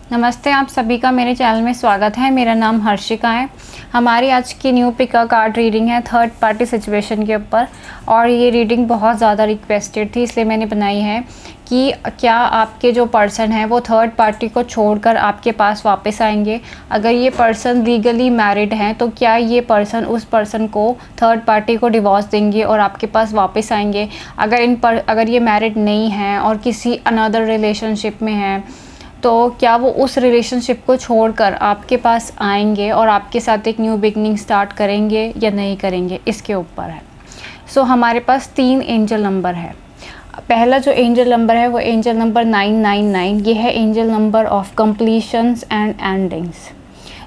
नमस्ते, आप सभी का मेरे चैनल में स्वागत है। मेरा नाम हर्षिका है। हमारी आज की न्यू पिका कार्ड रीडिंग है थर्ड पार्टी सिचुएशन के ऊपर, और ये रीडिंग बहुत ज़्यादा रिक्वेस्टेड थी, इसलिए मैंने बनाई है कि क्या आपके जो पर्सन है वो थर्ड पार्टी को छोड़कर आपके पास वापस आएंगे। अगर ये पर्सन लीगली मैरिड हैं तो क्या ये पर्सन उस पर्सन को थर्ड पार्टी को डिवोर्स देंगे और आपके पास वापस आएंगे। अगर ये मैरिड नहीं हैं और किसी अनदर रिलेशनशिप में हैं तो क्या वो उस रिलेशनशिप को छोड़कर आपके पास आएंगे और आपके साथ एक न्यू बिगनिंग स्टार्ट करेंगे या नहीं करेंगे, इसके ऊपर है। हमारे पास 3 एंजल नंबर है। पहला जो एंजल नंबर है वो एंजल नंबर 999, ये है angel number of completions and endings.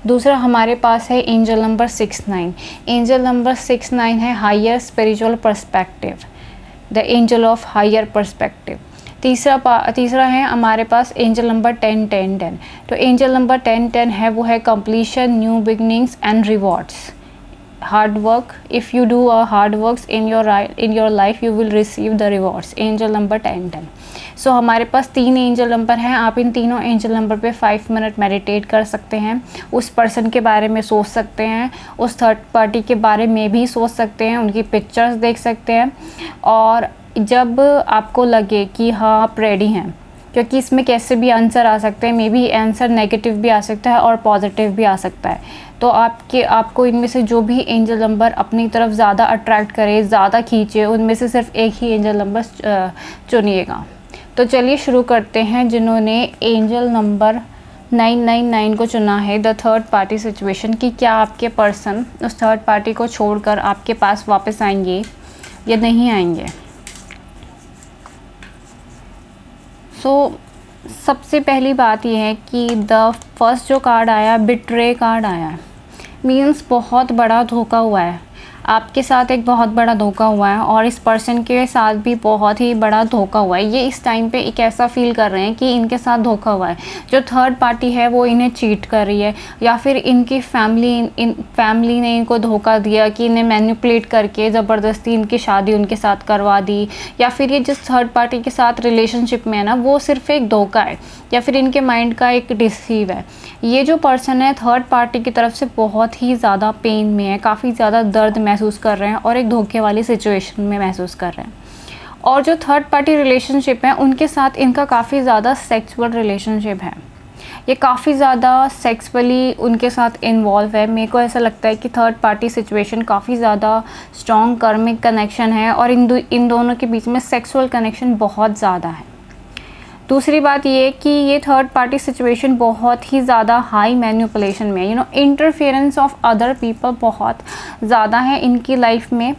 दूसरा हमारे पास है एंजल नंबर 69। एंजल नंबर 69 है higher spiritual perspective, the angel of higher perspective. तीसरा है हमारे पास एंजल नंबर 10-10-10। तो एंजल नंबर 10-10 है वो है completion, new beginnings and rewards, hard work. If you do a hard works in your life you will receive the rewards, angel number 10-10। हमारे पास 3 angel number हैं। आप इन तीनों एंजल नंबर पे 5 minute meditate कर सकते हैं, उस पर्सन के बारे में सोच सकते हैं, उस थर्ड पार्टी के बारे में भी सोच सकते हैं, उनकी पिक्चर्स देख सकते हैं। और जब आपको लगे कि हाँ आप रेडी हैं, क्योंकि इसमें कैसे भी आंसर आ सकते हैं, मे बी आंसर नेगेटिव भी आ सकता है और पॉजिटिव भी आ सकता है। तो आपको इनमें से जो भी एंजल नंबर अपनी तरफ ज़्यादा अट्रैक्ट करे, ज़्यादा खींचे, उनमें से सिर्फ एक ही एंजल नंबर चुनिएगा। तो चलिए शुरू करते हैं। जिन्होंने एंजल नंबर 999 को चुना है, द थर्ड पार्टी सिचुएशन, कि क्या आपके पर्सन उस थर्ड पार्टी को छोड़कर आपके पास वापस आएंगे या नहीं आएंगे। सबसे पहली बात यह है कि द फर्स्ट जो कार्ड आया, बिट्रे कार्ड आया, मीन्स बहुत बड़ा धोखा हुआ है आपके साथ, एक बहुत बड़ा धोखा हुआ है और इस पर्सन के साथ भी बहुत ही बड़ा धोखा हुआ है। ये इस टाइम पे एक ऐसा फील कर रहे हैं कि इनके साथ धोखा हुआ है। जो थर्ड पार्टी है वो इन्हें चीट कर रही है, या फिर इनकी फैमिली ने इनको धोखा दिया कि इन्हें मैनिपुलेट करके ज़बरदस्ती इनकी शादी उनके साथ करवा दी, या फिर ये जिस थर्ड पार्टी के साथ रिलेशनशिप में है ना, वो सिर्फ एक धोखा है या फिर इनके माइंड का एक डिसीव है। ये जो पर्सन है थर्ड पार्टी की तरफ से बहुत ही ज़्यादा पेन में है, काफ़ी ज़्यादा दर्द महसूस कर रहे हैं और एक धोखे वाली सिचुएशन में महसूस कर रहे हैं। और जो थर्ड पार्टी रिलेशनशिप है उनके साथ इनका काफ़ी ज़्यादा सेक्सुअल रिलेशनशिप है, ये काफ़ी ज़्यादा सेक्सुअली उनके साथ इन्वॉल्व है। मेरे को ऐसा लगता है कि थर्ड पार्टी सिचुएशन काफ़ी ज़्यादा स्ट्रॉन्ग कर्मिक कनेक्शन है और इन दोनों के बीच में सेक्सुअल कनेक्शन बहुत ज़्यादा है। दूसरी बात ये कि ये थर्ड पार्टी सिचुएशन बहुत ही ज़्यादा हाई मैनिपुलेशन में है। इंटरफेरेंस ऑफ अदर पीपल बहुत ज़्यादा है इनकी लाइफ में।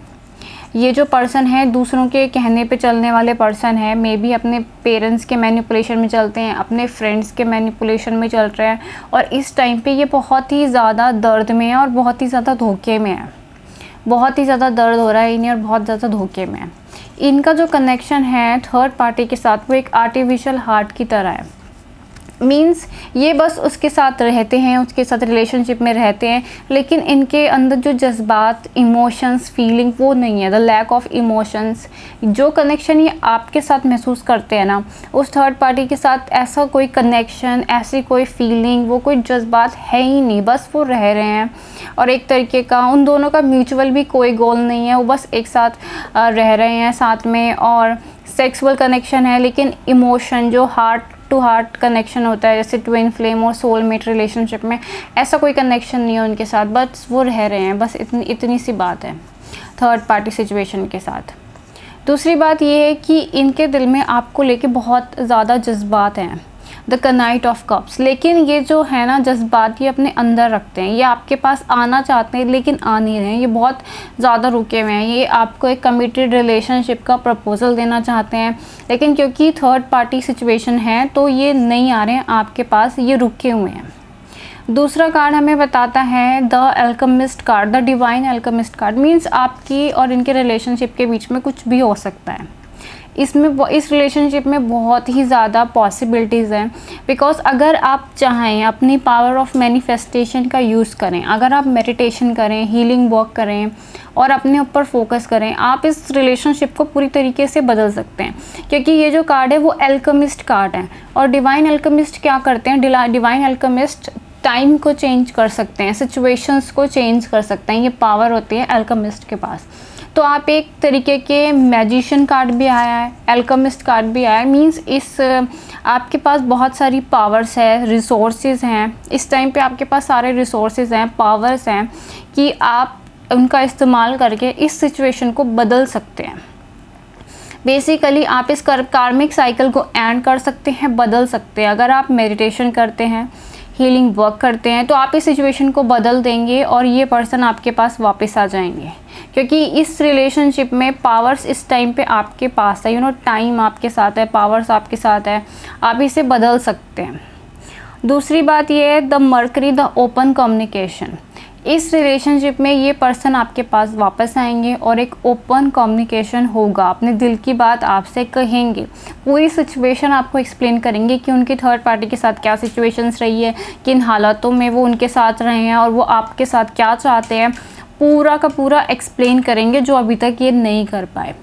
ये जो पर्सन है दूसरों के कहने पे चलने वाले पर्सन है, मे बी अपने पेरेंट्स के मैनिपुलेशन में चलते हैं, अपने फ्रेंड्स के मैनिपुलेशन में चल रहे हैं, और इस टाइम पे ये बहुत ही ज़्यादा दर्द में है और बहुत ही ज़्यादा धोखे में है। बहुत ही ज़्यादा दर्द हो रहा है इन्हें और बहुत ज़्यादा धोखे में है। इनका जो कनेक्शन है थर्ड पार्टी के साथ वो एक आर्टिफिशियल हार्ट की तरह है। मीन्स ये बस उसके साथ रहते हैं, उसके साथ रिलेशनशिप में रहते हैं, लेकिन इनके अंदर जो जज्बात, इमोशंस, फीलिंग वो नहीं है। द लैक ऑफ इमोशंस, जो कनेक्शन ये आपके साथ महसूस करते हैं ना, उस थर्ड पार्टी के साथ ऐसा कोई कनेक्शन, ऐसी कोई फीलिंग, वो कोई जज्बात है ही नहीं। बस वो रह रहे हैं और एक तरीके का उन दोनों का म्यूचुअल भी कोई गोल नहीं है, वो बस एक साथ रह रहे हैं साथ में, और सेक्सुअल कनेक्शन है, लेकिन इमोशन जो हार्ट टू हार्ट कनेक्शन होता है जैसे ट्विन फ्लेम और सोलमेट रिलेशनशिप में, ऐसा कोई कनेक्शन नहीं है उनके साथ, बस वो रह रहे हैं। बस इतनी सी बात है थर्ड पार्टी सिचुएशन के साथ। दूसरी बात ये है कि इनके दिल में आपको लेके बहुत ज़्यादा जज्बात हैं, द नाइट ऑफ कप्स, लेकिन ये जो है ना जज्बात ये अपने अंदर रखते हैं। ये आपके पास आना चाहते हैं लेकिन आ नहीं रहे हैं, ये बहुत ज़्यादा रुके हुए हैं। ये आपको एक कमिटेड रिलेशनशिप का प्रपोजल देना चाहते हैं, लेकिन क्योंकि थर्ड पार्टी सिचुएशन है तो ये नहीं आ रहे हैं आपके पास, ये रुके हुए हैं। दूसरा कार्ड हमें बताता है the alchemist card, the divine alchemist card, means आपकी और इनके रिलेशनशिप के बीच में कुछ भी हो सकता है। इस रिलेशनशिप में बहुत ही ज़्यादा पॉसिबिलिटीज़ हैं। बिकॉज अगर आप चाहें अपनी पावर ऑफ मैनिफेस्टेशन का यूज़ करें, अगर आप मेडिटेशन करें, हीलिंग वर्क करें और अपने ऊपर फोकस करें, आप इस रिलेशनशिप को पूरी तरीके से बदल सकते हैं। क्योंकि ये जो कार्ड है वो एल्केमिस्ट कार्ड है, और डिवाइन एल्केमिस्ट क्या करते हैं, डिवाइन एल्केमिस्ट टाइम को चेंज कर सकते हैं, सिचुएशंस को चेंज कर सकते हैं। ये पावर होती है एल्केमिस्ट के पास। तो आप एक तरीके के मैजिशियन कार्ड भी आया है, एल्केमिस्ट कार्ड भी आया है। मींस इस आपके पास बहुत सारी पावर्स है, रिसोर्सेज हैं। इस टाइम पे आपके पास सारे रिसोर्सेज हैं, पावर्स हैं कि आप उनका इस्तेमाल करके इस सिचुएशन को बदल सकते हैं। बेसिकली आप इस कार्मिक साइकिल को एंड कर सकते हैं, बदल सकते हैं। अगर आप मेडिटेशन करते हैं, हीलिंग वर्क करते हैं, तो आप इस सिचुएशन को बदल देंगे और ये पर्सन आपके पास वापस आ जाएंगे। क्योंकि इस रिलेशनशिप में पावर्स इस टाइम पे आपके पास है, टाइम आपके साथ है, पावर्स आपके साथ है, आप इसे बदल सकते हैं। दूसरी बात ये है the mercury, the open communication. इस रिलेशनशिप में ये पर्सन आपके पास वापस आएंगे और एक ओपन कम्युनिकेशन होगा, अपने दिल की बात आपसे कहेंगे, पूरी सिचुएशन आपको एक्सप्लेन करेंगे कि उनकी थर्ड पार्टी के साथ क्या सिचुएशंस रही है, किन हालातों में वो उनके साथ रहे हैं और वो आपके साथ क्या चाहते हैं, पूरा का पूरा एक्सप्लेन करेंगे जो अभी तक ये नहीं कर पाए।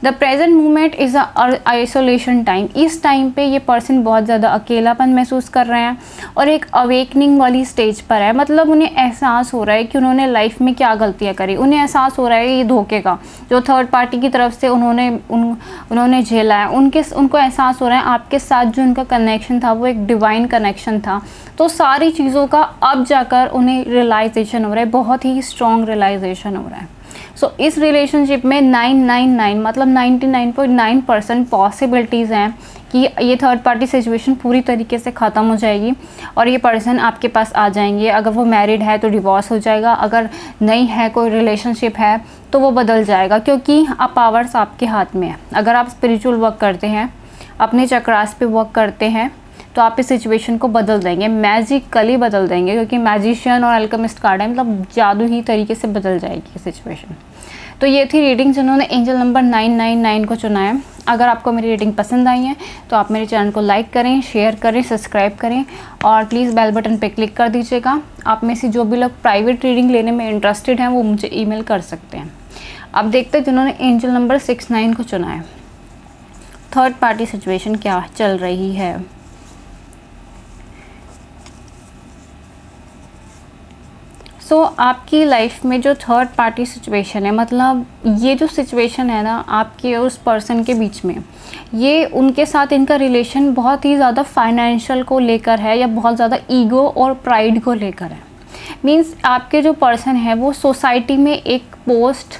The present moment is isolation time. इस टाइम पे ये पर्सन बहुत ज़्यादा अकेलापन महसूस कर रहे हैं और एक अवेकनिंग वाली स्टेज पर है। मतलब उन्हें एहसास हो रहा है कि उन्होंने लाइफ में क्या गलतियाँ करी, उन्हें एहसास हो रहा है ये धोखे का जो थर्ड पार्टी की तरफ से उन्होंने झेला है। उनको एहसास हो रहा है आपके साथ जो उनका कनेक्शन था वो एक डिवाइन कनेक्शन था। तो सारी चीज़ों का अब जाकर उन्हें रियलाइजेशन हो रहा है, बहुत ही स्ट्रॉन्ग रियलाइजेशन हो रहा है। सो इस रिलेशनशिप में 999 मतलब 99.9% पॉसिबिलिटीज़ हैं कि ये थर्ड पार्टी सिचुएशन पूरी तरीके से ख़त्म हो जाएगी और ये पर्सन आपके पास आ जाएंगे। अगर वो मैरिड है तो डिवोर्स हो जाएगा, अगर नहीं है, कोई रिलेशनशिप है तो वो बदल जाएगा, क्योंकि अब पावर्स आपके हाथ में है। अगर आप स्पिरिचुअल वर्क करते हैं, अपने चक्रास पे वर्क करते हैं, तो आप इस सिचुएशन को बदल देंगे, मैजिकली बदल देंगे। क्योंकि मैजिशियन और अल्केमिस्ट कार्ड है, मतलब जादू ही तरीके से बदल जाएगी सिचुएशन। तो ये थी रीडिंग जिन्होंने एंजल नंबर 999 को चुना है। अगर आपको मेरी रीडिंग पसंद आई है तो आप मेरे चैनल को लाइक करें, शेयर करें, सब्सक्राइब करें और प्लीज़ बेल बटन पे क्लिक कर दीजिएगा। आप में से जो भी लोग प्राइवेट रीडिंग लेने में इंटरेस्टेड हैं वो मुझे ईमेल कर सकते हैं। अब देखते हैं जिन्होंने एंजल नंबर 69 को चुना है, थर्ड पार्टी सिचुएशन क्या चल रही है। सो आपकी लाइफ में जो थर्ड पार्टी सिचुएशन है, मतलब ये जो सिचुएशन है ना आपके उस पर्सन के बीच में, ये उनके साथ इनका रिलेशन बहुत ही ज़्यादा फाइनेंशियल को लेकर है या बहुत ज़्यादा ईगो और प्राइड को लेकर है। मींस आपके जो पर्सन है वो सोसाइटी में एक पोस्ट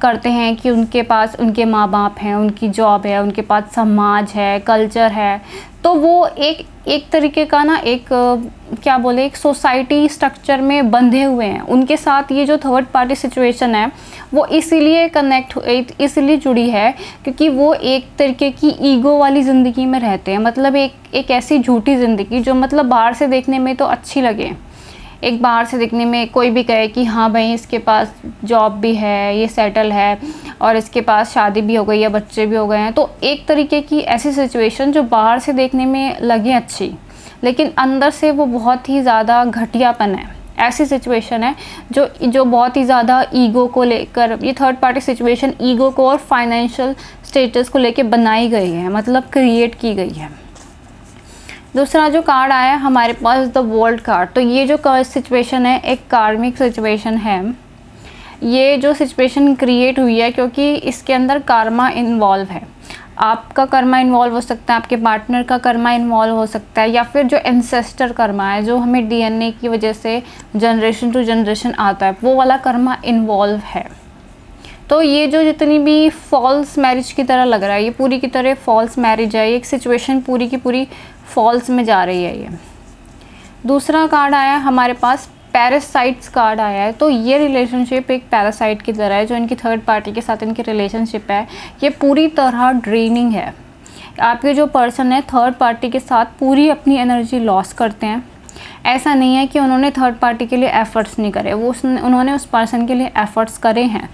करते हैं कि उनके पास उनके माँ बाप हैं, उनकी जॉब है, उनके पास समाज है, कल्चर है। तो वो एक तरीके का ना एक क्या बोले, एक सोसाइटी स्ट्रक्चर में बंधे हुए हैं। उनके साथ ये जो थर्ड पार्टी सिचुएशन है वो इसीलिए जुड़ी है क्योंकि वो एक तरीके की ईगो वाली ज़िंदगी में रहते हैं। मतलब एक ऐसी झूठी ज़िंदगी जो मतलब बाहर से देखने में तो अच्छी लगे, एक बाहर से देखने में कोई भी कहे कि हाँ भाई इसके पास जॉब भी है, ये सेटल है और इसके पास शादी भी हो गई है, बच्चे भी हो गए हैं। तो एक तरीके की ऐसी सिचुएशन जो बाहर से देखने में लगे अच्छी, लेकिन अंदर से वो बहुत ही ज़्यादा घटियापन है। ऐसी सिचुएशन है जो बहुत ही ज़्यादा ईगो को लेकर, ये थर्ड पार्टी सिचुएशन ईगो को और फाइनेंशियल स्टेटस को लेकर बनाई गई है, मतलब क्रिएट की गई है। दूसरा जो कार्ड आया हमारे पास द वर्ल्ड कार्ड। तो ये जो सिचुएशन है एक कार्मिक सिचुएशन है। ये जो सिचुएशन क्रिएट हुई है क्योंकि इसके अंदर कर्मा इन्वॉल्व है। आपका कर्मा इन्वॉल्व हो सकता है, आपके पार्टनर का कर्मा इन्वॉल्व हो सकता है, या फिर जो एंसेस्टर कर्मा है जो हमें डीएनए की वजह से जनरेशन टू जनरेशन आता है, वो वाला कर्मा इन्वॉल्व है। तो ये जो जितनी भी फॉल्स मैरिज की तरह लग रहा है, ये पूरी की तरह फॉल्स मैरिज है। ये एक सिचुएशन पूरी की पूरी फॉल्स में जा रही है। ये दूसरा कार्ड आया हमारे पास पैरासाइट्स कार्ड आया है। तो ये रिलेशनशिप एक पैरासाइट की तरह है जो इनकी थर्ड पार्टी के साथ इनकी रिलेशनशिप है, ये पूरी तरह ड्रेनिंग है। आपके जो पर्सन है थर्ड पार्टी के साथ पूरी अपनी एनर्जी लॉस करते हैं ऐसा नहीं है कि उन्होंने थर्ड पार्टी के लिए एफ़र्ट्स नहीं करे, उन्होंने उस पर्सन के लिए एफ़र्ट्स करे हैं।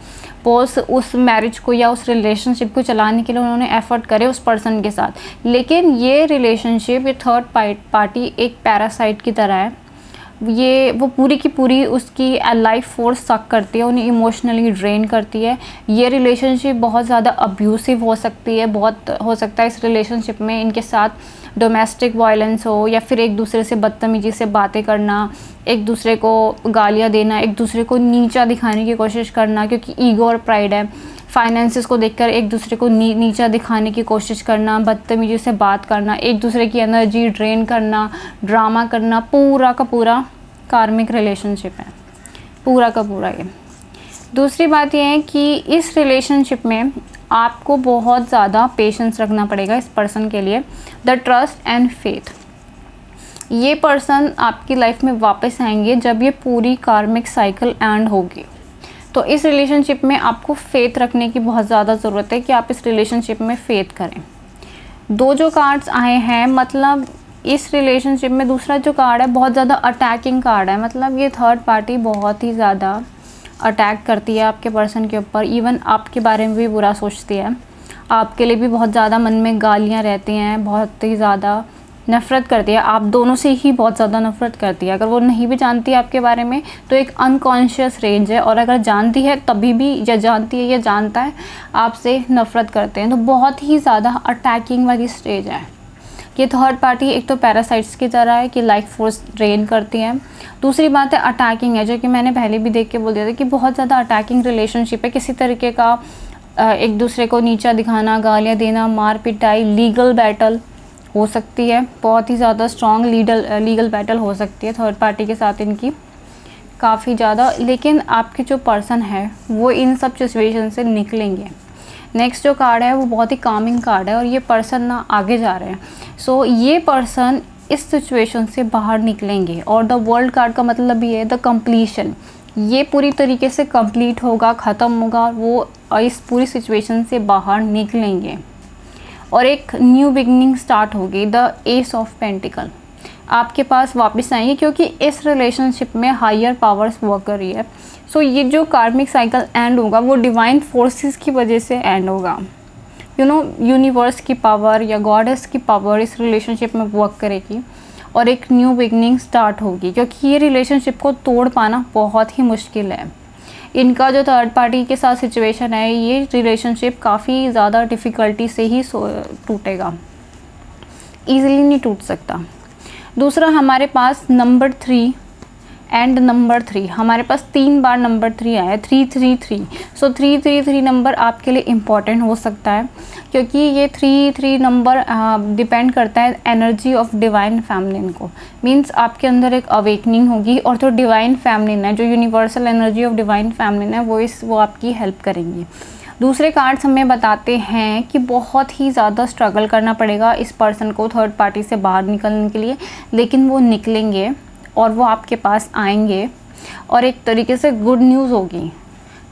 उस मैरिज को या उस रिलेशनशिप को चलाने के लिए उन्होंने एफ़र्ट करे उस पर्सन के साथ, लेकिन ये रिलेशनशिप, ये थर्ड पार्टी एक पैरासाइट की तरह है। वो पूरी की पूरी उसकी लाइफ फोर्स सक करती है, उन्हें इमोशनली ड्रेन करती है। ये रिलेशनशिप बहुत ज़्यादा अब्यूसिव हो सकती है, बहुत हो सकता है इस रिलेशनशिप में इनके साथ डोमेस्टिक वायलेंस हो, या फिर एक दूसरे से बदतमीजी से बातें करना, एक दूसरे को गालियाँ देना, एक दूसरे को नीचा दिखाने की कोशिश करना, क्योंकि ईगो और प्राइड है। फाइनेंसेस को देखकर एक दूसरे को नीचा दिखाने की कोशिश करना, बदतमीजी से बात करना, एक दूसरे की एनर्जी ड्रेन करना, ड्रामा करना, पूरा का पूरा कार्मिक रिलेशनशिप है, पूरा का पूरा ये। दूसरी बात यह है कि इस रिलेशनशिप में आपको बहुत ज़्यादा पेशेंस रखना पड़ेगा इस पर्सन के लिए। द ट्रस्ट एंड फेथ, ये पर्सन आपकी लाइफ में वापस आएंगे जब ये पूरी कार्मिक साइकिल एंड होगी। तो इस रिलेशनशिप में आपको फेथ रखने की बहुत ज़्यादा ज़रूरत है कि आप इस रिलेशनशिप में फेथ करें। दो जो कार्ड्स आए हैं, मतलब इस रिलेशनशिप में दूसरा जो कार्ड है बहुत ज़्यादा अटैकिंग कार्ड है। मतलब ये थर्ड पार्टी बहुत ही ज़्यादा अटैक करती है आपके पर्सन के ऊपर, इवन आपके बारे में भी बुरा सोचती है, आपके लिए भी बहुत ज़्यादा मन में गालियाँ रहती हैं, बहुत ही ज़्यादा नफ़रत करती है, आप दोनों से ही बहुत ज़्यादा नफ़रत करती है। अगर वो नहीं भी जानती है आपके बारे में तो एक अनकॉन्शियस रेंज है, और अगर जानती है तभी भी, या जानती है या जानता है, आपसे नफ़रत करते हैं। तो बहुत ही ज़्यादा अटैकिंग वाली स्टेज है। ये थर्ड पार्टी एक तो पैरासाइट्स की तरह है कि लाइफ फोर्स ड्रेन करती है। दूसरी बात है अटैकिंग है, जो कि मैंने पहले भी देख के बोल दिया था कि बहुत ज़्यादा अटैकिंग रिलेशनशिप है। किसी तरीके का एक दूसरे को नीचा दिखाना, गालियाँ देना, मार पिटाई, लीगल बैटल हो सकती है, बहुत ही ज़्यादा स्ट्रॉन्ग लीगल बैटल हो सकती है थर्ड पार्टी के साथ इनकी, काफ़ी ज़्यादा। लेकिन आपके जो पर्सन है वो इन सब सिचुएशन से निकलेंगे। नेक्स्ट जो कार्ड है वो बहुत ही कामिंग कार्ड है, और ये पर्सन ना आगे जा रहे हैं। सो ये पर्सन इस सिचुएशन से बाहर निकलेंगे। और द वर्ल्ड कार्ड का मतलब ये है द कंप्लीशन, ये पूरी तरीके से कंप्लीट होगा, ख़त्म होगा, वो इस पूरी सिचुएशन से बाहर निकलेंगे और एक न्यू बिगनिंग स्टार्ट होगी। द एस ऑफ पेंटिकल आपके पास वापस आएंगे, क्योंकि इस रिलेशनशिप में हायर पावर्स वर्क कर रही है। सो ये जो कार्मिक साइकिल एंड होगा वो डिवाइन फोर्सेस की वजह से एंड होगा। यूनिवर्स की पावर या गॉडेस की पावर इस रिलेशनशिप में वर्क करेगी और एक न्यू बिगनिंग स्टार्ट होगी, क्योंकि ये रिलेशनशिप को तोड़ पाना बहुत ही मुश्किल है। इनका जो थर्ड पार्टी के साथ सिचुएशन है, ये रिलेशनशिप काफ़ी ज़्यादा डिफ़िकल्टी से ही टूटेगा, ईज़िली नहीं टूट सकता। दूसरा हमारे पास नंबर 3 एंड नंबर 3, हमारे पास 3 बार नंबर 3 आया है, 333। सो 333 नंबर आपके लिए इम्पॉर्टेंट हो सकता है, क्योंकि ये 33 नंबर डिपेंड करता है एनर्जी ऑफ डिवाइन फेमिनिन को। मींस आपके अंदर एक अवेकनिंग होगी, और जो डिवाइन फेमिनिन है, जो universal energy of divine feminine है, वो आपकी हेल्प करेंगी। दूसरे कार्ड्स हमें बताते हैं कि बहुत ही ज़्यादा स्ट्रगल करना पड़ेगा इस पर्सन को थर्ड पार्टी से बाहर निकलने के लिए, लेकिन वो निकलेंगे और वो आपके पास आएंगे, और एक तरीके से गुड न्यूज़ होगी।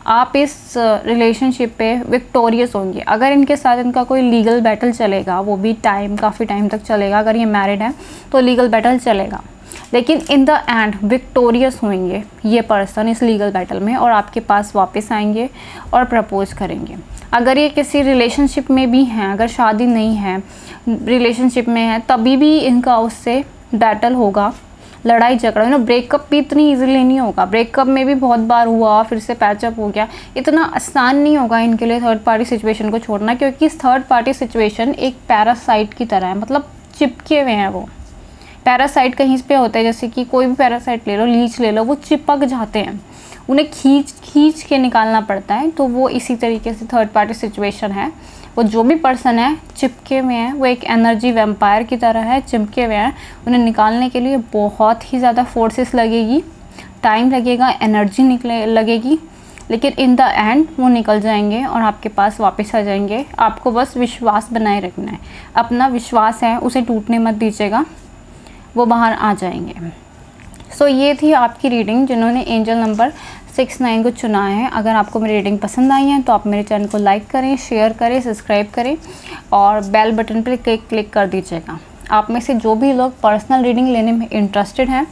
आप इस रिलेशनशिप पे विक्टोरियस होंगे। अगर इनके साथ इनका कोई लीगल बैटल चलेगा, वो भी काफ़ी टाइम तक चलेगा, अगर ये मैरिड है तो लीगल बैटल चलेगा, लेकिन इन द एंड विक्टोरियस होंगे ये पर्सन इस लीगल बैटल में, और आपके पास वापस आएंगे और प्रपोज करेंगे। अगर ये किसी रिलेशनशिप में भी हैं, अगर शादी नहीं है, रिलेशनशिप में है, तभी भी इनका उससे बैटल होगा, लड़ाई झगड़ा। ब्रेकअप भी इतनी इजीली नहीं होगा, ब्रेकअप में भी बहुत बार हुआ, फिर से पैचअप हो गया, इतना आसान नहीं होगा इनके लिए थर्ड पार्टी सिचुएशन को छोड़ना, क्योंकि इस थर्ड पार्टी सिचुएशन एक पैरासाइट की तरह है, मतलब चिपके हुए हैं वो। पैरासाइट कहीं पे होते हैं, जैसे कि कोई भी पैरासाइट ले लो, लीच ले लो, वो चिपक जाते हैं, उन्हें खींच के निकालना पड़ता है। तो वो इसी तरीके से थर्ड पार्टी सिचुएशन है। वो जो भी पर्सन है चिपके हुए हैं, वो एक एनर्जी वैम्पायर की तरह है, चिपके हुए हैं। उन्हें निकालने के लिए बहुत ही ज़्यादा फोर्सेस लगेगी, टाइम लगेगा, एनर्जी लगेगी, लेकिन इन द एंड वो निकल जाएंगे और आपके पास वापस आ जाएंगे। आपको बस विश्वास बनाए रखना है, अपना विश्वास है उसे टूटने मत दीजिएगा, वो बाहर आ जाएंगे। सो ये थी आपकी रीडिंग जिन्होंने एंजल नंबर 69 को चुना है। अगर आपको मेरी रीडिंग पसंद आई है तो आप मेरे चैनल को लाइक करें, शेयर करें, सब्सक्राइब करें और बेल बटन पर क्लिक कर दीजिएगा। आप में से जो भी लोग पर्सनल रीडिंग लेने में इंटरेस्टेड हैं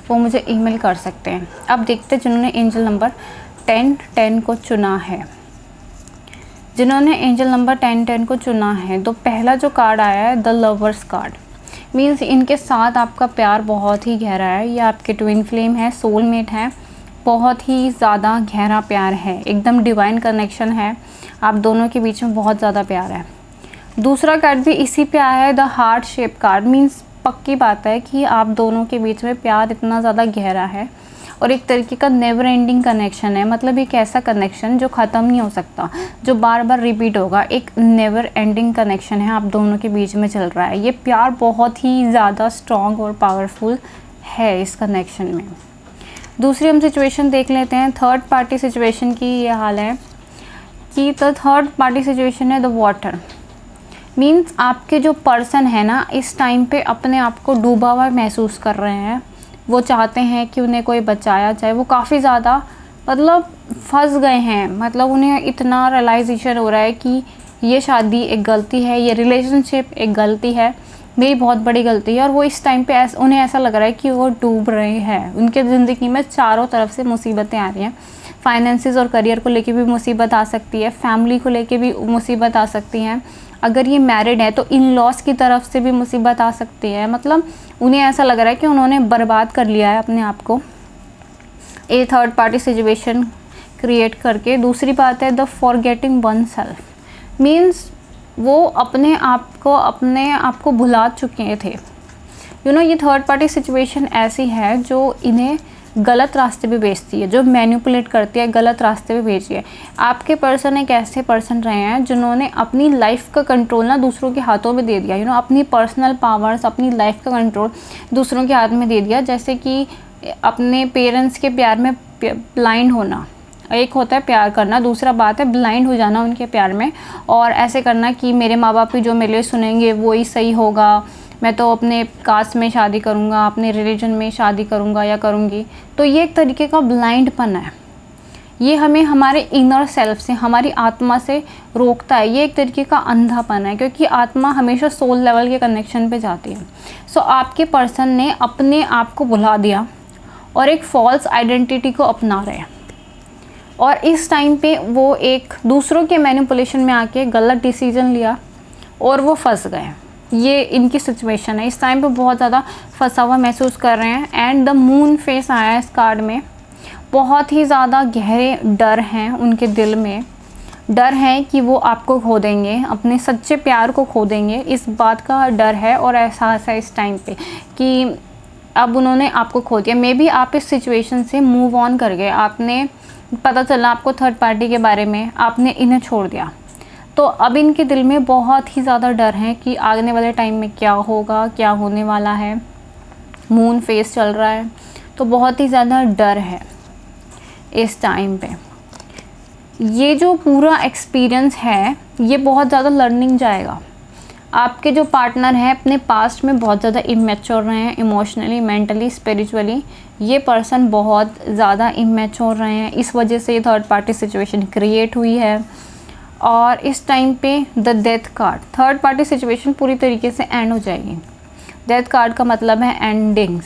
वो मुझे ईमेल कर सकते हैं। अब देखते हैं जिन्होंने एंजल नंबर 1010 को चुना है। जिन्होंने एंजल नंबर 1010 को चुना है, तो पहला जो कार्ड आया है द लवर्स कार्ड। मीन्स इनके साथ आपका प्यार बहुत ही गहरा है, ये आपके ट्विन फ्लेम है, सोलमेट है, बहुत ही ज़्यादा गहरा प्यार है, एकदम डिवाइन कनेक्शन है, आप दोनों के बीच में बहुत ज़्यादा प्यार है। दूसरा कार्ड भी इसी पे आया है the heart shape card. Means पक्की बात है कि आप दोनों के बीच में प्यार इतना ज़्यादा गहरा है और एक तरीके का नेवर एंडिंग कनेक्शन है। मतलब एक ऐसा कनेक्शन जो ख़त्म नहीं हो सकता, जो बार बार रिपीट होगा, एक नेवर एंडिंग कनेक्शन है आप दोनों के बीच में चल रहा है। ये प्यार बहुत ही ज़्यादा स्ट्रॉन्ग और पावरफुल है इस कनेक्शन में। दूसरी हम सिचुएशन देख लेते हैं, थर्ड पार्टी सिचुएशन की। ये हाल है कि द थर्ड पार्टी सिचुएशन है द वाटर। मीन्स आपके जो पर्सन है ना, इस टाइम पे अपने आप को डूबा हुआ महसूस कर रहे हैं। वो चाहते हैं कि उन्हें कोई बचाया जाए। वो काफ़ी ज़्यादा मतलब फंस गए हैं। मतलब उन्हें इतना रियलाइजेशन हो रहा है कि ये शादी एक गलती है, ये रिलेशनशिप एक गलती है, मेरी बहुत बड़ी गलती है। और वो इस टाइम पे उन्हें ऐसा लग रहा है कि वो डूब रहे हैं। उनके ज़िंदगी में चारों तरफ से मुसीबतें आ रही हैं। फाइनेंसिस और करियर को लेके भी मुसीबत आ सकती है, फैमिली को लेके भी मुसीबत आ सकती हैं। अगर ये मैरिड है तो इन लॉस की तरफ से भी मुसीबत आ सकती है। मतलब उन्हें ऐसा लग रहा है कि उन्होंने बर्बाद कर लिया है अपने आप को ये थर्ड पार्टी सिचुएशन क्रिएट करके। दूसरी बात है the forgetting one self. Means वो अपने आप को भुला चुके थे। ये थर्ड पार्टी सिचुएशन ऐसी है जो इन्हें गलत रास्ते पे भेजती है, जो मैनिपुलेट करती है, गलत रास्ते पे भेजी है। आपके पर्सन एक ऐसे पर्सन रहे हैं जिन्होंने अपनी लाइफ का कंट्रोल ना दूसरों के हाथों में दे दिया। अपनी पर्सनल पावर्स, अपनी लाइफ का कंट्रोल दूसरों के हाथ में दे दिया। जैसे कि अपने पेरेंट्स के प्यार में ब्लाइंड होना, एक होता है प्यार करना, दूसरा बात है ब्लाइंड हो जाना उनके प्यार में, और ऐसे करना कि मेरे माँ बाप ही जो मेरे लिए सुनेंगे वो ही सही होगा, मैं तो अपने कास्ट में शादी करूँगा, अपने रिलीजन में शादी करूँगा या करूँगी। तो ये एक तरीके का ब्लाइंडपन है। ये हमें हमारे इनर सेल्फ से, हमारी आत्मा से रोकता है। ये एक तरीके का अंधापन है, क्योंकि आत्मा हमेशा सोल लेवल के कनेक्शन पे जाती है। सो आपके पर्सन ने अपने आप को भुला दिया और एक फॉल्स आइडेंटिटी को अपना रहे हैं, और इस टाइम पे वो एक दूसरों के मैनिपुलेशन में आके गलत डिसीजन लिया और वो फंस गए। ये इनकी सिचुएशन है। इस टाइम पे बहुत ज़्यादा फंसा हुआ महसूस कर रहे हैं। एंड द मून फेस आया है इस कार्ड में। बहुत ही ज़्यादा गहरे डर हैं उनके दिल में। डर है कि वो आपको खो देंगे, अपने सच्चे प्यार को खो देंगे, इस बात का डर है और एहसास है इस टाइम पे कि अब उन्होंने आपको खो दिया। मे बी आप इस सिचुएशन से मूव ऑन कर गए। आपने पता चला आपको थर्ड पार्टी के बारे में, आपने इन्हें छोड़ दिया। तो अब इनके दिल में बहुत ही ज़्यादा डर है कि आने वाले टाइम में क्या होगा, क्या होने वाला है। मून फेस चल रहा है तो बहुत ही ज़्यादा डर है इस टाइम पे। ये जो पूरा एक्सपीरियंस है ये बहुत ज़्यादा लर्निंग जाएगा। आपके जो पार्टनर हैं अपने पास्ट में बहुत ज़्यादा इमेच्योर रहे हैं, इमोशनली, मेंटली, स्पिरिचुअली। ये पर्सन बहुत ज़्यादा इमेच्योर रहे हैं, इस वजह से थर्ड पार्टी सिचुएशन क्रिएट हुई है। और इस टाइम पे the death card, third party situation पूरी तरीके से एंड हो जाएगी। डेथ कार्ड का मतलब है एंडिंग्स।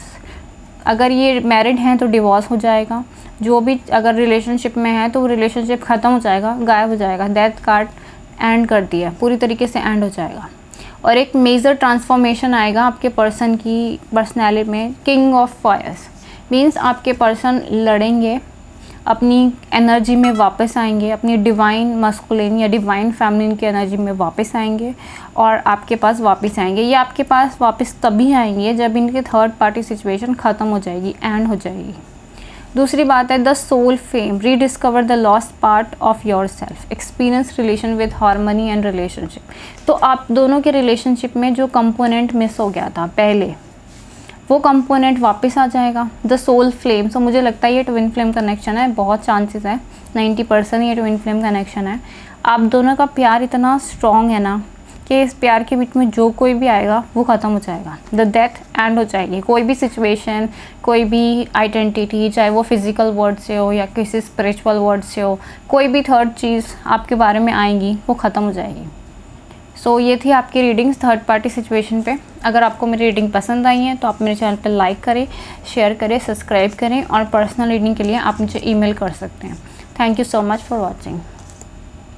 अगर ये मैरिड हैं तो डिवोर्स हो जाएगा, जो भी अगर रिलेशनशिप में है तो वो रिलेशनशिप ख़त्म हो जाएगा, गायब हो जाएगा। डेथ कार्ड एंड कर दिया, पूरी तरीके से एंड हो जाएगा। और एक मेजर ट्रांसफॉर्मेशन आएगा आपके पर्सन की पर्सनैलिटी में। किंग ऑफ फायर्स मीन्स आपके पर्सन लड़ेंगे, अपनी एनर्जी में वापस आएंगे, अपनी डिवाइन मस्कुलिन या डिवाइन फेमिनिन की एनर्जी में वापस आएंगे और आपके पास वापस आएंगे। ये आपके पास वापस तभी आएंगे जब इनके थर्ड पार्टी सिचुएशन ख़त्म हो जाएगी, एंड हो जाएगी। दूसरी बात है the soul fame, rediscover the lost part of yourself, experience relation with harmony and relationship. तो आप दोनों के रिलेशनशिप में जो कंपोनेंट मिस हो गया था पहले, वो कंपोनेंट वापस आ जाएगा। द सोल फ्लेम, सो मुझे लगता है ये ट्विन फ्लेम कनेक्शन है, बहुत चांसेस है, 90% ये ट्विन फ्लेम कनेक्शन है। आप दोनों का प्यार इतना स्ट्रॉन्ग है ना कि इस प्यार के बीच में जो कोई भी आएगा वो ख़त्म हो जाएगा। द डेथ एंड हो जाएगी। कोई भी सिचुएशन, कोई भी आइडेंटिटी, चाहे वो फिज़िकल वर्ड से हो या किसी स्पिरिचुअल वर्ड से हो, कोई भी थर्ड चीज़ आपके बारे में आएगी वो ख़त्म हो जाएगी। सो ये थी आपकी रीडिंग्स थर्ड पार्टी सिचुएशन पे। अगर आपको मेरी रीडिंग पसंद आई है तो आप मेरे चैनल पर लाइक करें, शेयर करें, सब्सक्राइब करें और पर्सनल रीडिंग के लिए आप मुझे ईमेल कर सकते हैं। Thank you so much for watching.